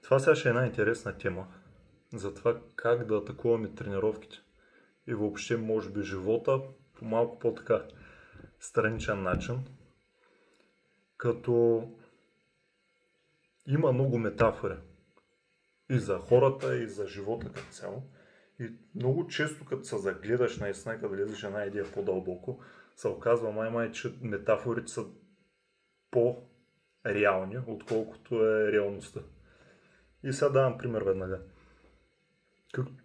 Това сега ще е една интересна тема за това как да атакуваме тренировките и въобще може би живота по малко по-така страничен начин, като има много метафори и за хората, и за живота като цяло. И много често като се загледаш наистина, като влезеш една идея по-дълбоко, се оказва май, че метафорите са по-реални, отколкото е реалността. И сега давам пример веднага.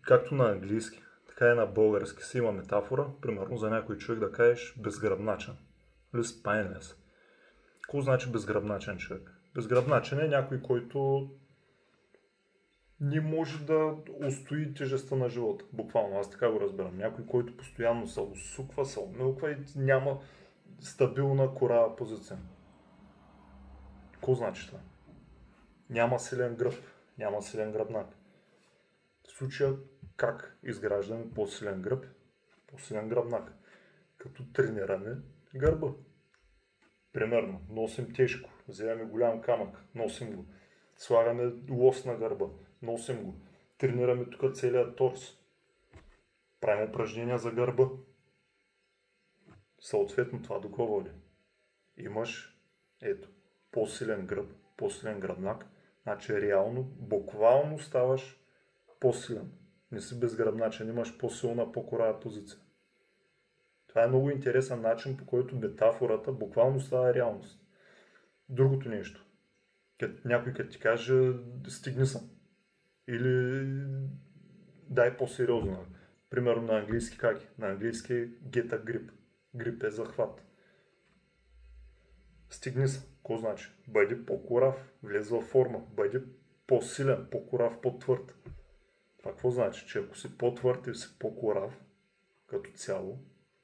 Както на английски, така и на български си има метафора, примерно за някой човек да кажеш безгръбначен. Или spineless. Какво значи безгръбначен човек? Безгръбначен е някой, който не може да устои тежестта на живота. Буквално, аз така го разбирам. Някой, който постоянно се усуква, се умилква и няма стабилна корава позиция. Какво значи това? Няма силен гръб, няма силен гръбнак. В случая как изграждаме по-силен гръб, по-силен гръбнак? Като тренираме гърба. Примерно, носим тежко, вземаме голям камък, носим го. Слагаме лос на гърба, носим го. Тренираме тук целият торс. Правим упражнения за гърба. Съответно това до какво води? Имаш, ето, по-силен гръб, по-силен гръбнак. Значи реално, буквално ставаш по-силен. Не си безгръбначен, имаш по-силна, по-корава позиция. Това е много интересен начин, по който метафората буквално става реалност. Другото нещо. Някой като ти каже, стигни съм. Или дай по-сериозно. Примерно на английски как е? На английски е get a grip. Грип е захват. Стигни съм. Какво значи? Бъди по-корав, влез във форма, бъди по-силен, по-корав, по-твърд. Това какво значи? Че ако си по-твърд и си по-корав, като цяло,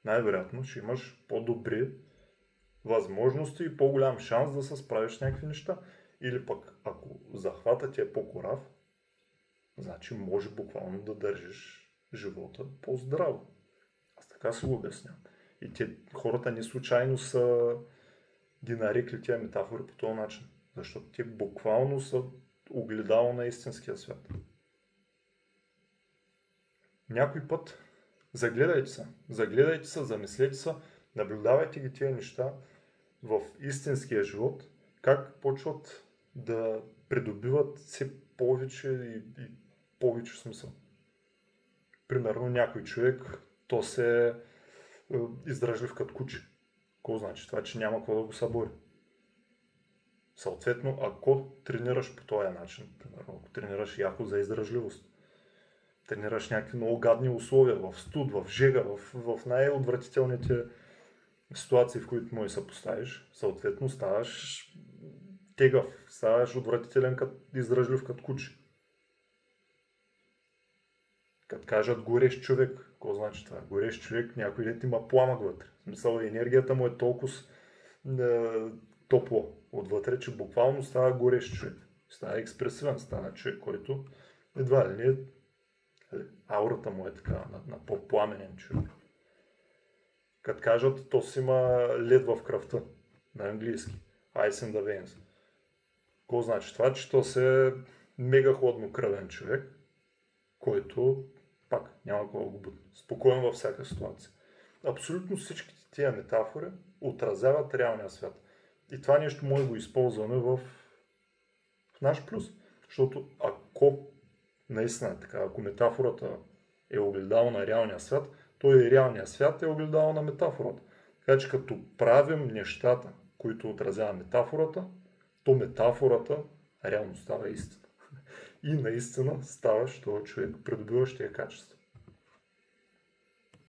най-вероятно ще имаш по-добри възможности и по-голям шанс да се справиш с някакви неща. Или пък, ако захвата ти е по-корав, значи може буквално да държиш живота по-здраво. Аз така си го обяснявам. И хората не случайно са ги нарекли тия метафори по този начин. Защото те буквално са огледало на истинския свят. Някой път загледайте се, замислете се, наблюдавайте ги тия неща в истинския живот, как почват да придобиват все повече и повече смисъл. Примерно някой човек, то се е издръжлив като куче. Какво значи? Това, че няма какво да го събори. Съответно, ако тренираш по този начин, примерно, ако тренираш яко за издръжливост, тренираш някакви много гадни условия, в студ, в жега, в най-отвратителните ситуации, в които можеш да се поставиш, съответно ставаш тегав, ставаш отвратителен, издръжлив като куче. Като кажат горещ човек, какво значи това? Горещ човек, някой дет има пламък вътре. В смисъл, енергията му е толкова топло отвътре, че буквално става горещ човек. Става експресивен, става човек, който едва ли не аурата му е така, на по-пламенен човек. Като кажат, то си има лед в кръвта, на английски. Ice in the veins. Какво значи това? Че то се е мега хладнокръвен човек, който пак няма какво да го бъде. Спокоен във всяка ситуация. Абсолютно всичките тия метафори отразяват реалния свят. И това нещо може да го използваме в наш плюс. Защото ако наистина е така, ако метафората е огледало на реалния свят, то и реалния свят е огледало на метафората. Така че като правим нещата, които отразява метафората, то метафората реално става истина. И наистина ставаш този човек, придобиваш тия качества.